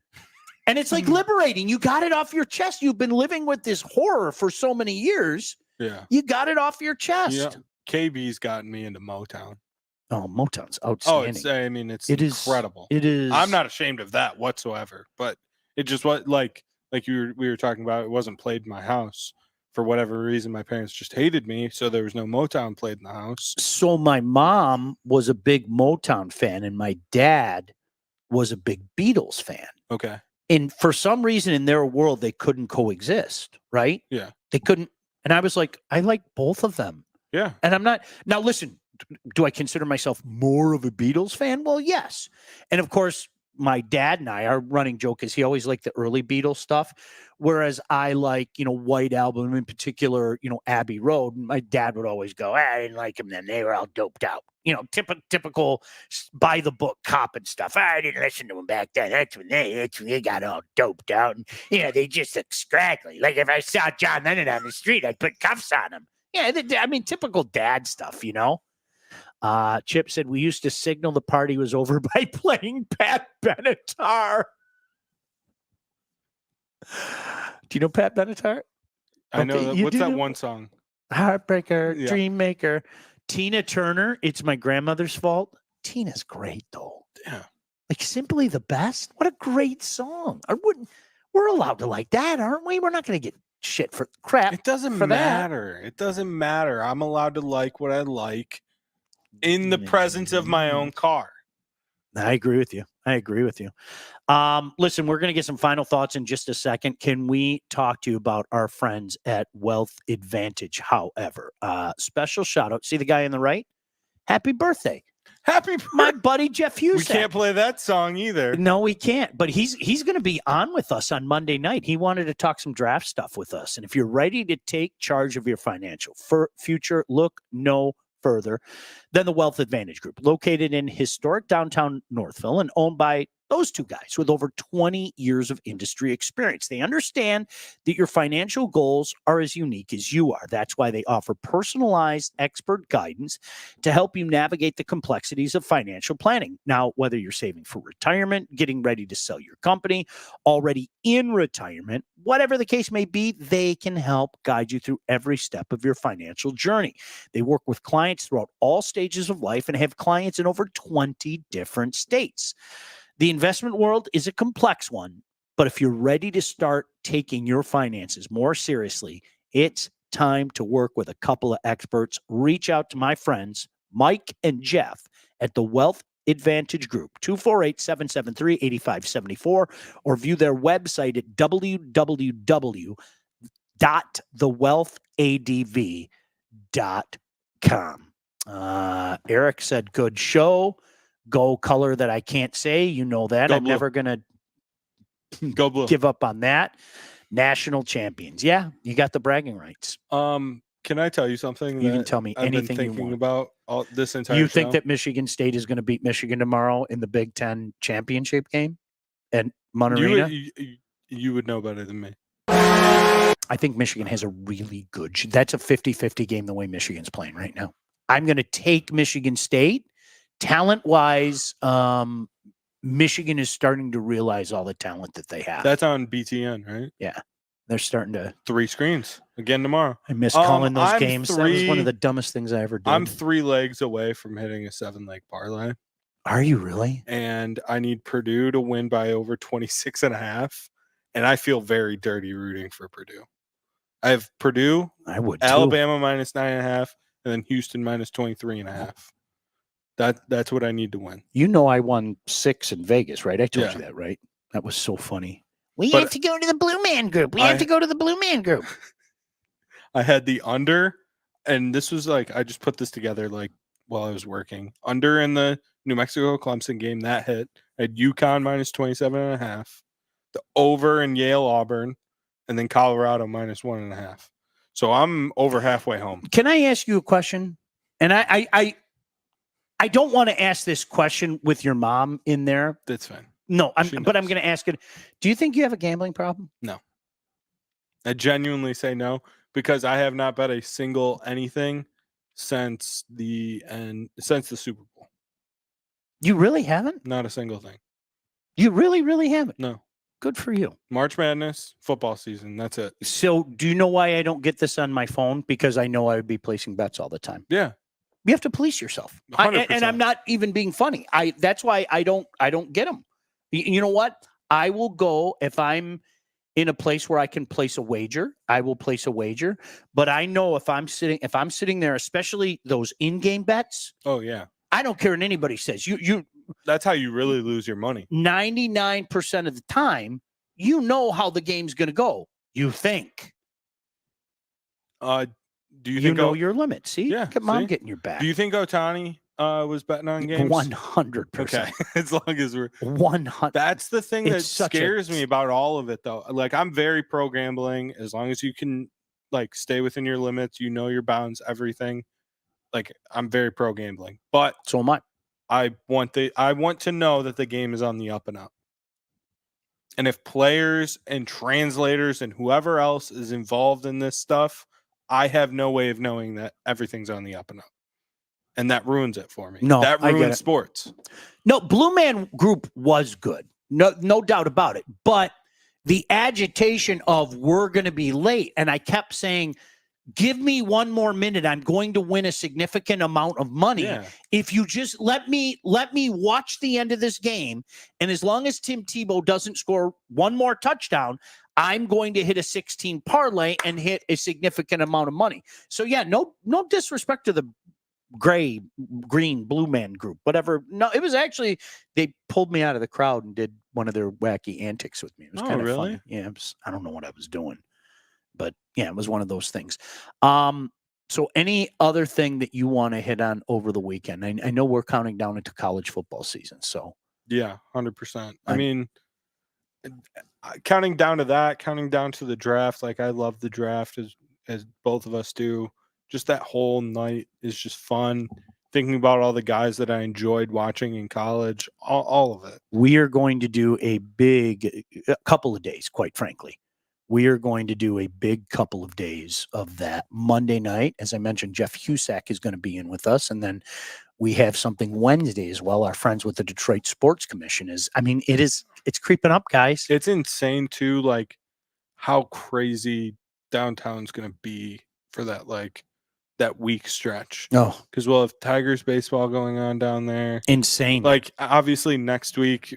And it's like liberating. You got it off your chest. You've been living with this horror for so many years. Yeah. You got it off your chest. Yeah. KB's gotten me into Motown. Oh, Motown's outstanding. It's It is incredible. It is. I'm not ashamed of that whatsoever, but it just was like we were talking about, it wasn't played in my house. For whatever reason, my parents just hated me, so there was no Motown played in the house. So my mom was a big Motown fan, and my dad was a big Beatles fan. Okay. And for some reason in their world, they couldn't coexist, right? Yeah. They couldn't. And I was like, I like both of them. Yeah. And I'm not. Now, listen, do I consider myself more of a Beatles fan? Well, yes. And of course, my dad and I, our running joke is he always liked the early Beatles stuff, whereas I like, White Album, in particular, Abbey Road. And my dad would always go, I didn't like them then. They were all doped out. Typical by the book cop and stuff. I didn't listen to them back then. That's when they got all doped out. And, they just look scraggly. Like if I saw John Lennon on the street, I'd put cuffs on him. Yeah, typical dad stuff, Chip said we used to signal the party was over by playing Pat Benatar. Do you know Pat Benatar? I know. What's that one song? Heartbreaker, Yeah. Dreammaker. Tina Turner, It's My Grandmother's Fault. Tina's great, though. Yeah. Like Simply the Best. What a great song. We're allowed to like that, aren't we? We're not going to get shit for crap. It doesn't matter. It doesn't matter. I'm allowed to like what I like in the presence of my own car. I agree with you. Listen, we're going to get some final thoughts in just a second. Can we talk to you about our friends at Wealth Advantage? However, special shout out. See the guy on the right? Happy birthday. My buddy Jeff Hughes. We can't play that song either. No, we can't. But he's going to be on with us on Monday night. He wanted to talk some draft stuff with us. And if you're ready to take charge of your financial future, look no further than the Wealth Advantage Group, located in historic downtown Northville and owned by those two guys with over 20 years of industry experience. They understand that your financial goals are as unique as you are. That's why they offer personalized expert guidance to help you navigate the complexities of financial planning. Now, whether you're saving for retirement, getting ready to sell your company, already in retirement, whatever the case may be, they can help guide you through every step of your financial journey. They work with clients throughout all stages of life and have clients in over 20 different states. The investment world is a complex one, but if you're ready to start taking your finances more seriously, it's time to work with a couple of experts. Reach out to my friends, Mike and Jeff at the Wealth Advantage Group, 248-773-8574, or view their website at www.thewealthadv.com. Eric said, good show. Go color that I can't say. You know that. Go I'm blue. never going to Go blue. give up on that. National champions. Yeah, you got the bragging rights. Can I tell you something? You can tell me I've been anything you thinking want. about all this entire You think show. that Michigan State is going to beat Michigan tomorrow in the Big Ten championship game at Munn Arena? You would know better than me. I think Michigan has a really good. That's a 50-50 game the way Michigan's playing right now. I'm going to take Michigan State. Talent-wise, Michigan is starting to realize all the talent that they have. That's on BTN, right? Yeah. They're starting to. 3 screens again tomorrow. I miss calling those I'm games. That was one of the dumbest things I ever did. I'm 3 legs away from hitting a 7-leg parlay. Are you really? And I need Purdue to win by over 26.5. And I feel very dirty rooting for Purdue. I have Purdue, I would too. Alabama minus 9.5, and then Houston minus 23.5. That's what I need to win. You know, I won 6 in Vegas, right? I told Yeah. you that, right? That was so funny. We But have to go to the Blue Man Group. We have to go to the Blue Man Group. I had the under, and this was like, I just put this together like while I was working. Under in the New Mexico Clemson game, that hit. I had UConn minus 27.5. The over in Yale Auburn, and then Colorado minus 1.5. So I'm over halfway home. Can I ask you a question? And I don't want to ask this question with your mom in there. That's fine. No, I'm going to ask it. Do you think you have a gambling problem? No. I genuinely say no, because I have not bet a single anything since the Super Bowl. You really haven't? Not a single thing. You really, really haven't? No. Good for you. March Madness, football season. That's it. So do you know why I don't get this on my phone? Because I know I would be placing bets all the time. Yeah. You have to police yourself. And I'm not even being funny. That's why I don't get them. You know what? I will go if I'm in a place where I can place a wager. I will place a wager. But I know if I'm sitting there, especially those in-game bets. Oh yeah. I don't care what anybody says. You. That's how you really lose your money. 99% of the time, you know how the game's going to go. You think. Do you think know your limit? See, yeah, come on, getting your back. Do you think Otani was betting on games? 100%. Okay, as long as we're 100. That's the thing that scares me about all of it, though. Like, I'm very pro gambling. As long as you can, like, stay within your limits, you know your bounds, everything. Like, I'm very pro gambling, but so am I. I want to know that the game is on the up and up. And if players and translators and whoever else is involved in this stuff, I have no way of knowing that everything's on the up and up. And that ruins it for me. No, that ruins sports. No, Blue Man Group was good. No doubt about it. But the agitation of we're going to be late. And I kept saying, give me one more minute. I'm going to win a significant amount of money. Yeah. If you just let me watch the end of this game. And as long as Tim Tebow doesn't score one more touchdown, I'm going to hit a 16 parlay and hit a significant amount of money. So yeah, no disrespect to the green Blue Man Group, whatever. No, it was actually, they pulled me out of the crowd and did one of their wacky antics with me. It was kind of really funny. Yeah. I don't know what I was doing. But yeah, it was one of those things. So any other thing that you want to hit on over the weekend? I know we're counting down into college football season. So yeah, 100%. I mean, counting down to that, counting down to the draft. Like, I love the draft as both of us do. Just that whole night is just fun. Thinking about all the guys that I enjoyed watching in college, all of it. We are going to do a couple of days, quite frankly. We are going to do a big couple of days of that. Monday night, as I mentioned, Jeff Husak is going to be in with us. And then we have something Wednesday as well. Our friends with the Detroit Sports Commission it's creeping up, guys. It's insane too, like how crazy downtown's going to be for that week stretch. Oh, because we'll have Tigers baseball going on down there. Insane. Like, obviously next week,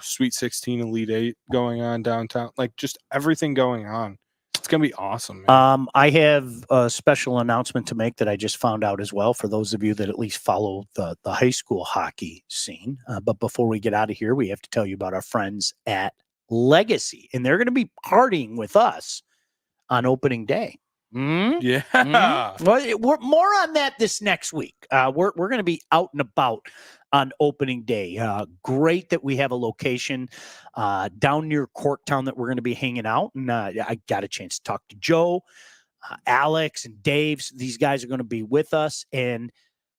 Sweet 16, Elite 8 going on downtown. Like, just everything going on. It's going to be awesome, man. I have a special announcement to make that I just found out as well for those of you that at least follow the high school hockey scene. But before we get out of here, we have to tell you about our friends at Legacy. And they're going to be partying with us on opening day. Mm-hmm. Yeah. Mm-hmm. Well, we're more on that this next week. We're going to be out and about on opening day. Great that we have a location down near Corktown that we're going to be hanging out. And I got a chance to talk to Joe, Alex, and Dave. These guys are going to be with us. And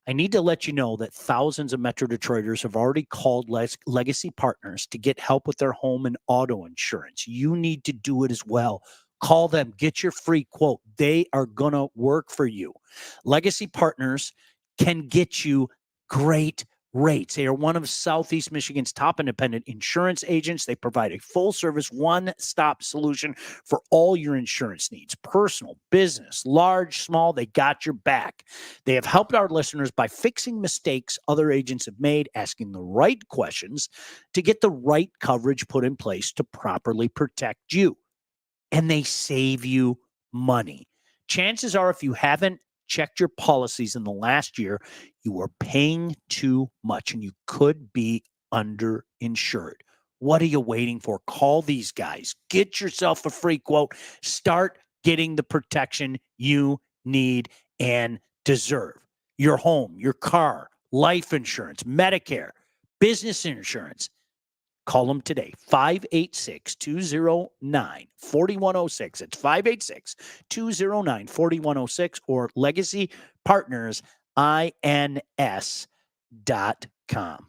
I need to let you know that thousands of Metro Detroiters have already called Legacy Partners to get help with their home and auto insurance. You need to do it as well. Call them, get your free quote. They are going to work for you. Legacy Partners can get you great rates. They are one of Southeast Michigan's top independent insurance agents. They provide a full-service, one-stop solution for all your insurance needs, personal, business, large, small. They got your back. They have helped our listeners by fixing mistakes other agents have made, asking the right questions to get the right coverage put in place to properly protect you. And they save you money. Chances are, if you haven't checked your policies in the last year, you are paying too much and you could be underinsured. What are you waiting for? Call these guys. Get yourself a free quote. Start getting the protection you need and deserve. Your home, your car, life insurance, Medicare, business insurance. Call them today, 586-209-4106. It's 586-209-4106 or legacypartnersins.com.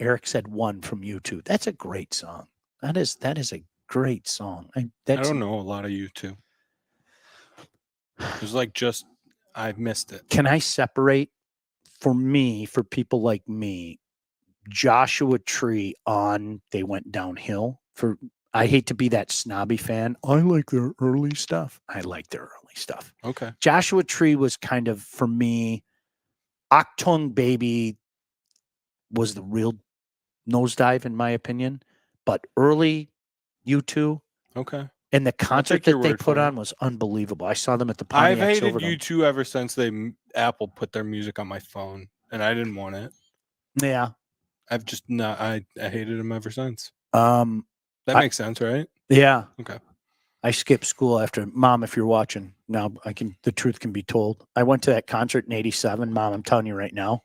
Eric said one from YouTube. That's a great song. That is a great song. I don't know a lot of YouTube. It was like just, I missed it. Can I separate, for me, for people like me, Joshua Tree on They Went Downhill? I hate to be that snobby fan. I like their early stuff. I like their early stuff. Okay. Joshua Tree was kind of, for me, Octung Baby was the real nosedive in my opinion. But early U2. Okay. And the concert that they put on was unbelievable. I saw them at the Pontiac I've hated Silverdome. U2 ever since Apple put their music on my phone, and I didn't want it. Yeah. I've just not. I hated them ever since. That makes sense, right? Yeah. Okay. I skipped school after. Mom, if you're watching now, the truth can be told. I went to that concert in '87. Mom, I'm telling you right now.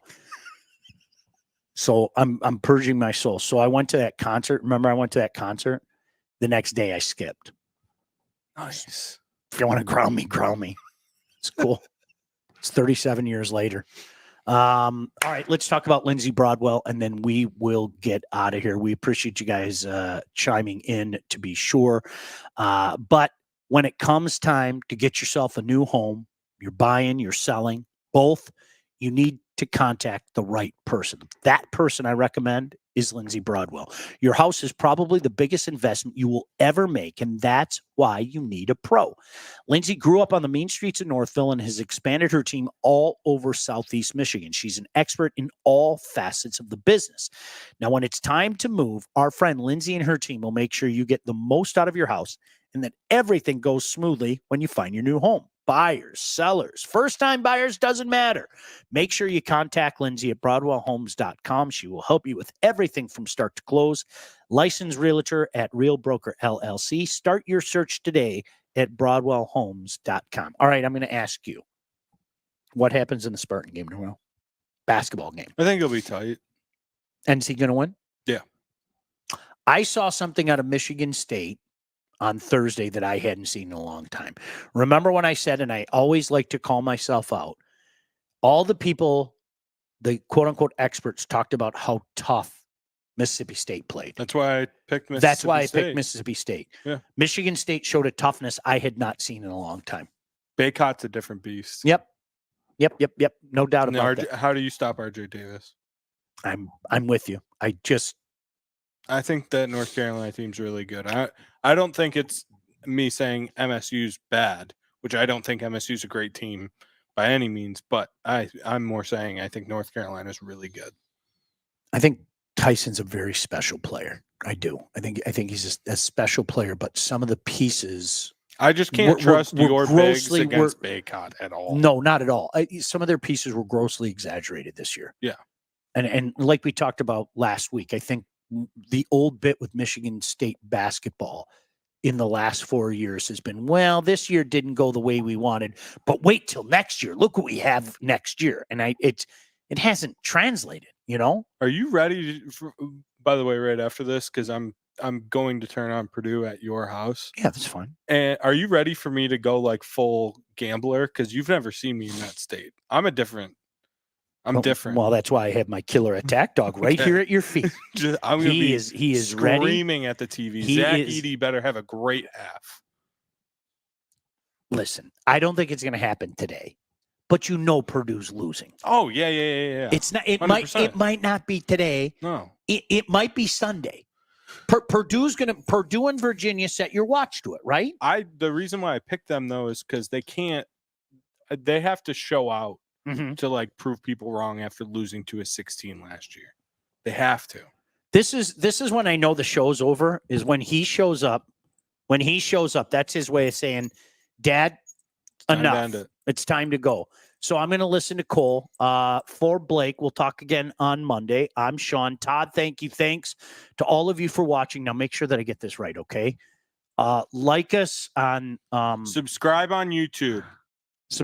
So I'm purging my soul. So I went to that concert. Remember, I went to that concert. The next day, I skipped. Nice. If you want to ground me, ground me. It's cool. It's 37 years later. All right, let's talk about Lindsey Broadwell, and then we will get out of here. We appreciate you guys chiming in, to be sure. But when it comes time to get yourself a new home, you're buying, you're selling, both, you need to contact the right person. That person I recommend is Lindsey Broadwell. Your house is probably the biggest investment you will ever make, and that's why you need a pro. Lindsey grew up on the mean streets of Northville and has expanded her team all over Southeast Michigan. She's an expert in all facets of the business. Now, when it's time to move, our friend Lindsey and her team will make sure you get the most out of your house and that everything goes smoothly when you find your new home. Buyers, sellers, first-time buyers, doesn't matter. Make sure you contact Lindsey at BroadwellHomes.com. She will help you with everything from start to close. Licensed realtor at Real Broker LLC. Start your search today at BroadwellHomes.com. All right, I'm going to ask you, what happens in the Spartan game tomorrow? Basketball game. I think it'll be tight. And is he going to win? Yeah. I saw something out of Michigan State on Thursday that I hadn't seen in a long time. Remember when I said, and I always like to call myself out, all the people, the quote unquote experts, talked about how tough Mississippi State played. That's why I picked Mississippi State. That's why I picked Mississippi State. Yeah. Michigan State showed a toughness I had not seen in a long time. Baycott's a different beast. Yep. No doubt about that. How do you stop RJ Davis? I'm with you. I think that North Carolina team's really good. I don't think it's me saying MSU's bad, which I don't think MSU's a great team by any means, but I'm more saying I think North Carolina's really good. I think Tyson's a very special player. I do. I think he's a special player, but some of the pieces, I just can't trust your bigs against Baycott at all. No, not at all. Some of their pieces were grossly exaggerated this year. Yeah. And like we talked about last week, I think the old bit with Michigan State basketball in the last 4 years has been, well, this year didn't go the way we wanted, but wait till next year. Look what we have next year. And it hasn't translated, you know? Are you ready by the way, right after this, because I'm going to turn on Purdue at your house. Yeah, that's fine. And are you ready for me to go like full gambler? Because you've never seen me in that state. I'm different. Well, that's why I have my killer attack dog right here at your feet. I'm going to be he is screaming ready. at the TV. Zach Edey better have a great half. Listen, I don't think it's going to happen today, but you know Purdue's losing. Oh, yeah. It's not. It 100%. might not be today. No. It might be Sunday. Purdue and Virginia set your watch to it, right? The reason why I picked them though is because they have to show out to like prove people wrong after losing to a 16 last year. They have to. This is when I know the show's over, is when he shows up. When he shows up, that's his way of saying, Dad, enough. It's time to go. So I'm going to listen to Cole. For Blake, we'll talk again on Monday. I'm Sean. Todd, thank you. Thanks to all of you for watching. Now make sure that I get this right, okay? Like us on subscribe on YouTube.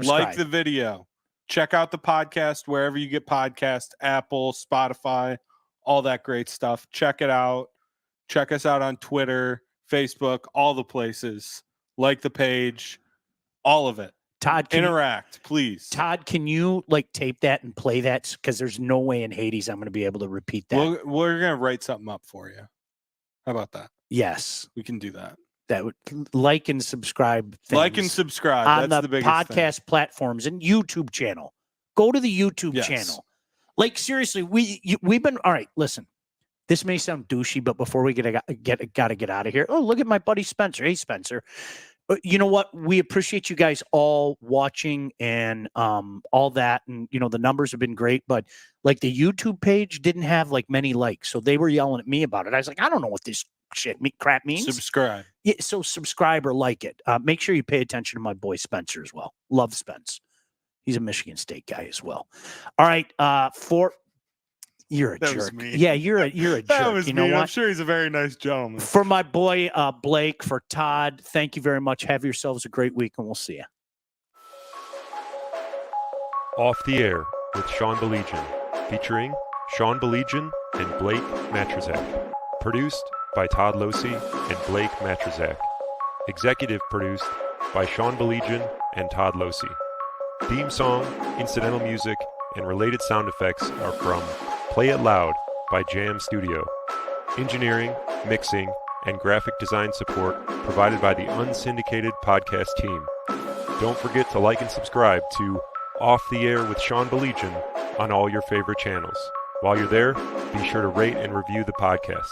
Like the video. Check out the podcast wherever you get podcasts, Apple, Spotify, all that great stuff. Check it out. Check us out on Twitter, Facebook, all the places. Like the page, all of it. Todd, interact, please. Todd, can you like tape that and play that? Because there's no way in Hades I'm going to be able to repeat that. We're going to write something up for you. How about that? Yes. We can do that. That would like and subscribe. Like and subscribe. On That's the biggest podcast platforms and YouTube channel. Go to the YouTube channel. Like seriously, we've been all right. Listen, this may sound douchey, but before we gotta get out of here. Oh, look at my buddy Spencer. Hey, Spencer. You know what? We appreciate you guys all watching and all that, and the numbers have been great. But like the YouTube page didn't have like many likes, so they were yelling at me about it. I was like, I don't know what this crap means. Subscribe. Yeah, so subscribe or like it. Make sure you pay attention to my boy Spencer as well. Love Spence. He's a Michigan State guy as well. All right, you're a jerk. Yeah, you're a jerk. That was you know me. what? I'm sure he's a very nice gentleman. For my boy Blake, for Todd, thank you very much. Have yourselves a great week, and we'll see you. Off the Air with Sean Baligian, featuring Sean Baligian and Blake Majchrzak. Produced by Todd Losey and Blake Majchrzak. Executive produced by Sean Baligian and Todd Losey. Theme song, incidental music, and related sound effects are from Play It Loud by Jam Studio. Engineering, mixing, and graphic design support provided by the Unsyndicated podcast team. Don't forget to like and subscribe to Off the Air with Sean Baligian on all your favorite channels. While you're there, be sure to rate and review the podcast.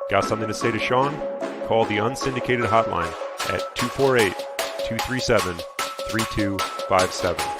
Got something to say to Sean? Call the Unsyndicated hotline at 248-237-3257.